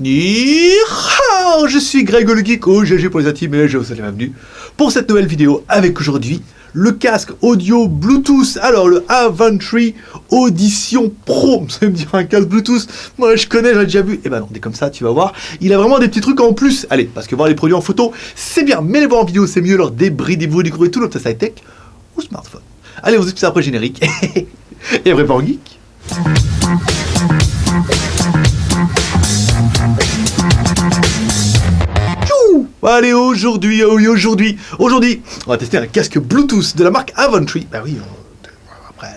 Ni hao, je suis Greg le Geek, GG pour les intimes et je vous souhaite la bienvenue pour cette nouvelle vidéo avec aujourd'hui le casque audio Bluetooth. Alors le Avantry Audition Pro, vous allez me dire un casque Bluetooth, moi je connais, j'en ai déjà vu. Et ben non, dès comme ça, tu vas voir, il a vraiment des petits trucs en plus. Allez, parce que voir les produits en photo, c'est bien, mais les voir en vidéo, c'est mieux. Alors débridez-vous, découvrez tout notre high-tech ou smartphone. Allez, on se dit ça après générique. Et après pour geek. Allez, aujourd'hui, on va tester un casque Bluetooth de la marque Avantry. Bah oui,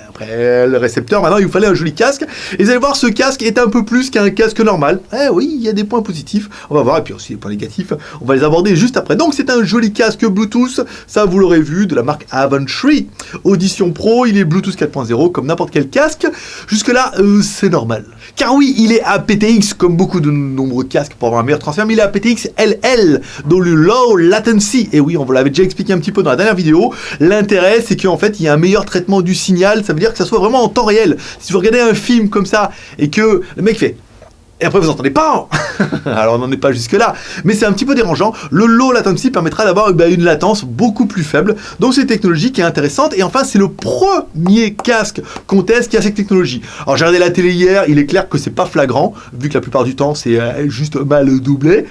après le récepteur, maintenant il vous fallait un joli casque. Et vous allez voir, ce casque est un peu plus qu'un casque normal. Eh oui, il y a des points positifs, on va voir, et puis aussi les points négatifs, on va les aborder juste après. Donc c'est un joli casque Bluetooth, ça vous l'aurez vu, de la marque Avantry Audition Pro. Il est Bluetooth 4.0 comme n'importe quel casque. Jusque là, c'est normal. Car oui, il est aptX comme beaucoup de nombreux casques pour avoir un meilleur transfert, mais il est aptX LL, dans le Low Latency. Et oui, on vous l'avait déjà expliqué un petit peu dans la dernière vidéo. L'intérêt, c'est qu'en fait, il y a un meilleur traitement du signal. Ça veut dire que ça soit vraiment en temps réel. Si vous regardez un film comme ça, et que le mec fait... Et après vous entendez pas. Alors on n'en est pas jusque là, mais c'est un petit peu dérangeant. Le low latency permettra d'avoir une latence beaucoup plus faible. Donc c'est une technologie qui est intéressante. Et enfin c'est le premier casque qu'on teste qui a cette technologie. Alors j'ai regardé la télé hier, il est clair que c'est pas flagrant, vu que la plupart du temps c'est juste mal doublé.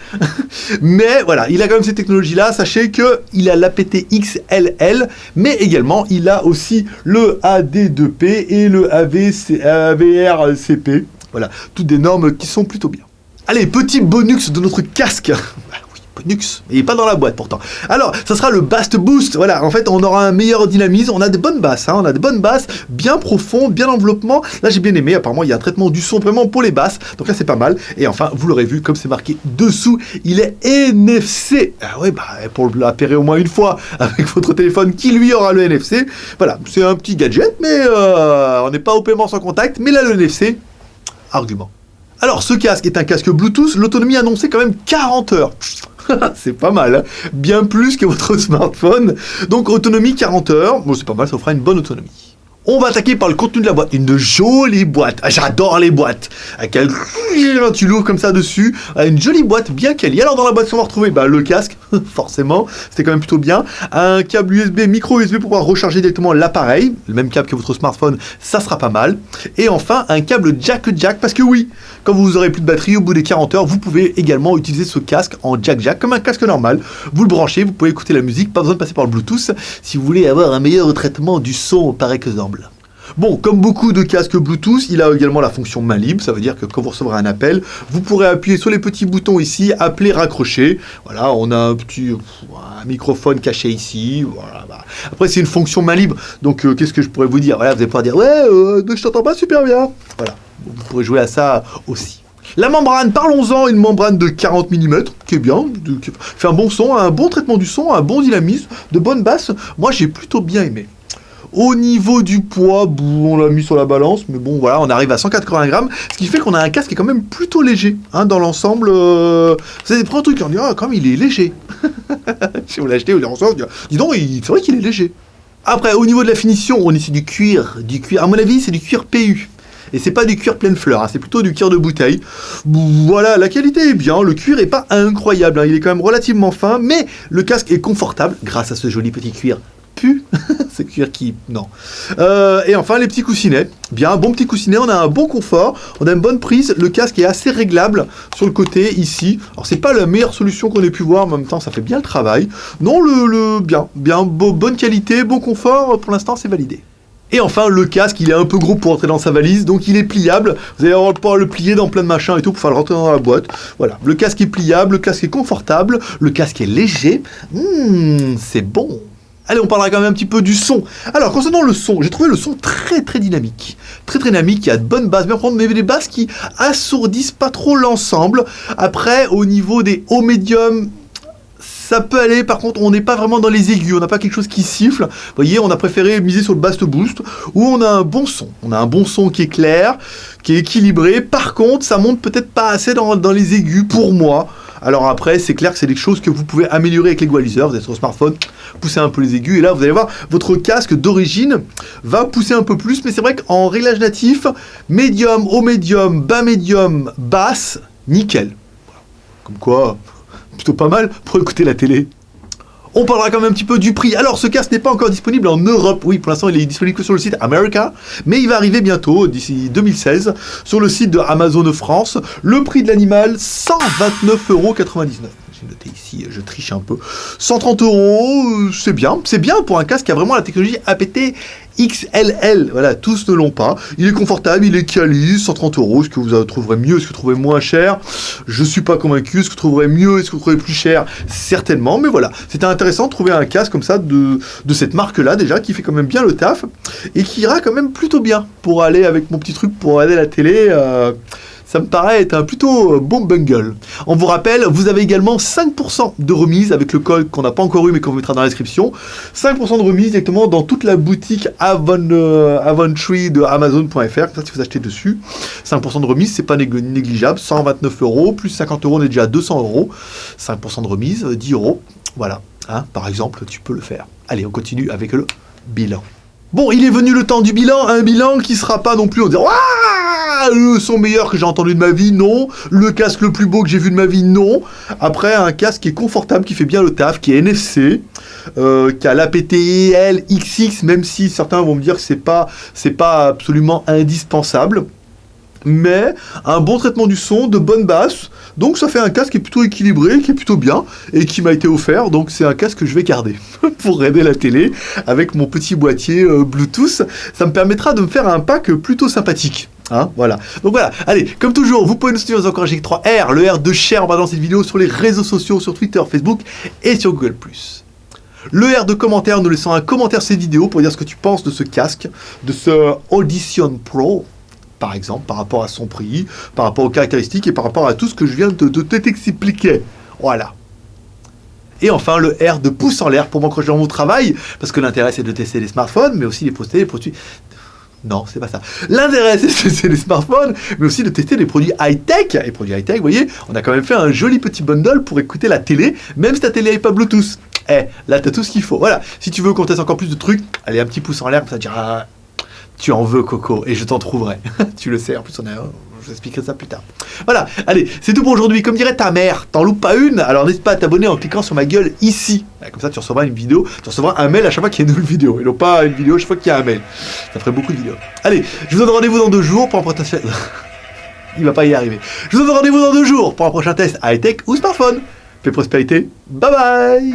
Mais voilà, il a quand même cette technologie là. Sachez que il a l'aptX LL, mais également il a aussi le AD2P et le AVRCP. Voilà, toutes des normes qui sont plutôt bien. Allez, petit bonus de notre casque. Bah oui, bonus, mais il n'est pas dans la boîte pourtant. Alors, ça sera le Bass Boost. Voilà, en fait, on aura un meilleur dynamisme. On a des bonnes basses, on a des bonnes basses, bien profondes, bien enveloppement. Là, j'ai bien aimé. Apparemment, il y a un traitement du son vraiment pour les basses. Donc là, c'est pas mal. Et enfin, vous l'aurez vu, comme c'est marqué dessous, il est NFC. Ah ouais, bah, pour l'appairer au moins une fois avec votre téléphone qui lui aura le NFC. Voilà, c'est un petit gadget, mais on n'est pas au paiement sans contact. Mais là, le NFC... argument. Alors, ce casque est un casque Bluetooth, l'autonomie annoncée quand même 40 heures. C'est pas mal, hein, bien plus que votre smartphone. Donc, autonomie 40 heures, bon, c'est pas mal, ça vous fera une bonne autonomie. On va attaquer par le contenu de la boîte. Une jolie boîte. Ah, j'adore les boîtes. Tu l'ouvres comme ça dessus. Une jolie boîte bien quali. Alors dans la boîte, on va retrouver le casque, forcément. C'était quand même plutôt bien. Un câble USB, micro USB pour pouvoir recharger directement l'appareil. Le même câble que votre smartphone, ça sera pas mal. Et enfin, un câble jack. Parce que oui, quand vous aurez plus de batterie au bout des 40 heures, vous pouvez également utiliser ce casque en jack comme un casque normal. Vous le branchez, vous pouvez écouter la musique. Pas besoin de passer par le Bluetooth si vous voulez avoir un meilleur traitement du son par exemple. Bon, comme beaucoup de casques Bluetooth, il a également la fonction main libre. Ça veut dire que quand vous recevrez un appel, vous pourrez appuyer sur les petits boutons ici, appeler, raccrocher. Voilà, on a un microphone caché ici. Voilà, Après, c'est une fonction main libre. Donc, qu'est-ce que je pourrais vous dire? Voilà, vous allez pouvoir dire, ouais, je t'entends pas super bien. Voilà, vous pourrez jouer à ça aussi. La membrane, parlons-en, une membrane de 40 mm, qui est bien, qui fait un bon son, un bon traitement du son, un bon dynamisme, de bonnes basses. Moi, j'ai plutôt bien aimé. Au niveau du poids, on l'a mis sur la balance, mais bon, voilà, on arrive à 180 grammes, ce qui fait qu'on a un casque qui est quand même plutôt léger, dans l'ensemble. C'est des premiers trucs, on dit, quand même, il est léger. Si vous l'achetez, vous le recevez, dis donc, c'est vrai qu'il est léger. Après, au niveau de la finition, on est sur du cuir, à mon avis, c'est du cuir PU. Et c'est pas du cuir pleine fleur, c'est plutôt du cuir de bouteille. Voilà, la qualité est bien, le cuir est pas incroyable, il est quand même relativement fin, mais le casque est confortable grâce à ce joli petit cuir. C'est cuir qui... non. Et enfin, les petits coussinets. Bien, un bon petit coussinet, on a un bon confort, on a une bonne prise, le casque est assez réglable sur le côté, ici. Alors, c'est pas la meilleure solution qu'on ait pu voir, mais en même temps, ça fait bien le travail. Non, bonne qualité, bon confort, pour l'instant, c'est validé. Et enfin, le casque, il est un peu gros pour entrer dans sa valise, donc il est pliable. Vous allez pouvoir le plier dans plein de machins et tout pour pouvoir le rentrer dans la boîte. Voilà, le casque est pliable, le casque est confortable, le casque est léger. C'est bon. Allez, on parlera quand même un petit peu du son. Alors, concernant le son, j'ai trouvé le son très dynamique. Très dynamique, il y a de bonnes basses, bien prendre, mais des basses qui assourdissent pas trop l'ensemble. Après, au niveau des hauts médiums, ça peut aller, par contre, on n'est pas vraiment dans les aigus, on n'a pas quelque chose qui siffle. Vous voyez, on a préféré miser sur le Bass Boost, où on a un bon son. On a un bon son qui est clair, qui est équilibré. Par contre, ça monte peut-être pas assez dans les aigus, pour moi. Alors après, c'est clair que c'est des choses que vous pouvez améliorer avec l'égaliseur. Vous êtes sur le smartphone, poussez un peu les aigus, et là, vous allez voir, votre casque d'origine va pousser un peu plus, mais c'est vrai qu'en réglage natif, médium, haut médium, bas médium, basse, nickel. Comme quoi, plutôt pas mal pour écouter la télé. On parlera quand même un petit peu du prix. Alors, ce casque n'est pas encore disponible en Europe. Oui, pour l'instant, il est disponible que sur le site America, mais il va arriver bientôt, d'ici 2016, sur le site de Amazon France. Le prix de l'animal, 129,99 €. J'ai noté ici, je triche un peu. 130 €, c'est bien pour un casque qui a vraiment la technologie APT XLL. Voilà, tous ne l'ont pas. Il est confortable, il est quali, 130 €. Est-ce que vous trouverez mieux, est-ce que vous trouverez moins cher? Je suis pas convaincu. Est-ce que vous trouverez mieux, est-ce que vous trouverez plus cher? Certainement, mais voilà. C'était intéressant de trouver un casque comme ça de cette marque-là déjà, qui fait quand même bien le taf et qui ira quand même plutôt bien pour aller avec mon petit truc pour aller à la télé. Ça me paraît être un plutôt bon bungle. On vous rappelle, vous avez également 5% de remise avec le code qu'on n'a pas encore eu mais qu'on vous mettra dans la description. 5% de remise directement dans toute la boutique Avontree de Amazon.fr. Ça, si vous achetez dessus. 5% de remise, c'est pas négligeable. 129 € plus 50 €, on est déjà à 200 €. 5% de remise, 10 €. Voilà. Hein, par exemple, tu peux le faire. Allez, on continue avec le bilan. Bon, il est venu le temps du bilan, un bilan qui sera pas non plus, on dirait, waouh, le son meilleur que j'ai entendu de ma vie, non. Le casque le plus beau que j'ai vu de ma vie, non. Après, un casque qui est confortable, qui fait bien le taf, qui est NFC, qui a l'APT-L XX, même si certains vont me dire que c'est pas absolument indispensable. Mais un bon traitement du son, de bonne basse, donc ça fait un casque qui est plutôt équilibré, qui est plutôt bien, et qui m'a été offert, donc c'est un casque que je vais garder pour aider la télé, avec mon petit boîtier Bluetooth. Ça me permettra de me faire un pack plutôt sympathique. Hein, voilà. Donc voilà, allez, comme toujours, vous pouvez nous soutenir encore avec 3R, le R de share en partageant cette vidéo sur les réseaux sociaux, sur Twitter, Facebook et sur Google+. Le R de commentaire, nous laissant un commentaire sur cette vidéo pour dire ce que tu penses de ce casque, de ce Audition Pro, par exemple, par rapport à son prix, par rapport aux caractéristiques et par rapport à tout ce que je viens de t'expliquer. Voilà. Et enfin, le R de pouce en l'air pour m'encourager dans mon travail, parce que l'intérêt c'est de tester les smartphones, mais aussi de tester les produits... Non, c'est pas ça. L'intérêt c'est de tester les smartphones, mais aussi de tester les produits high-tech. Et produits high-tech, vous voyez, on a quand même fait un joli petit bundle pour écouter la télé, même si ta télé n'est pas Bluetooth. Là, t'as tout ce qu'il faut. Voilà. Si tu veux qu'on teste encore plus de trucs, allez, un petit pouce en l'air, ça dira... Tu en veux, Coco, et je t'en trouverai. Tu le sais, en plus, je vous expliquerai ça plus tard. Voilà, allez, c'est tout pour aujourd'hui. Comme dirait ta mère, t'en loupes pas une, alors n'hésite pas à t'abonner en cliquant sur ma gueule ici. Comme ça, tu recevras une vidéo, tu recevras un mail à chaque fois qu'il y a une nouvelle vidéo, et non pas une vidéo à chaque fois qu'il y a un mail. Ça ferait beaucoup de vidéos. Allez, je vous donne rendez-vous dans 2 jours pour un prochain... Il va pas y arriver. Je vous donne rendez-vous dans 2 jours pour un prochain test high-tech ou smartphone. Paix prospérité, bye bye.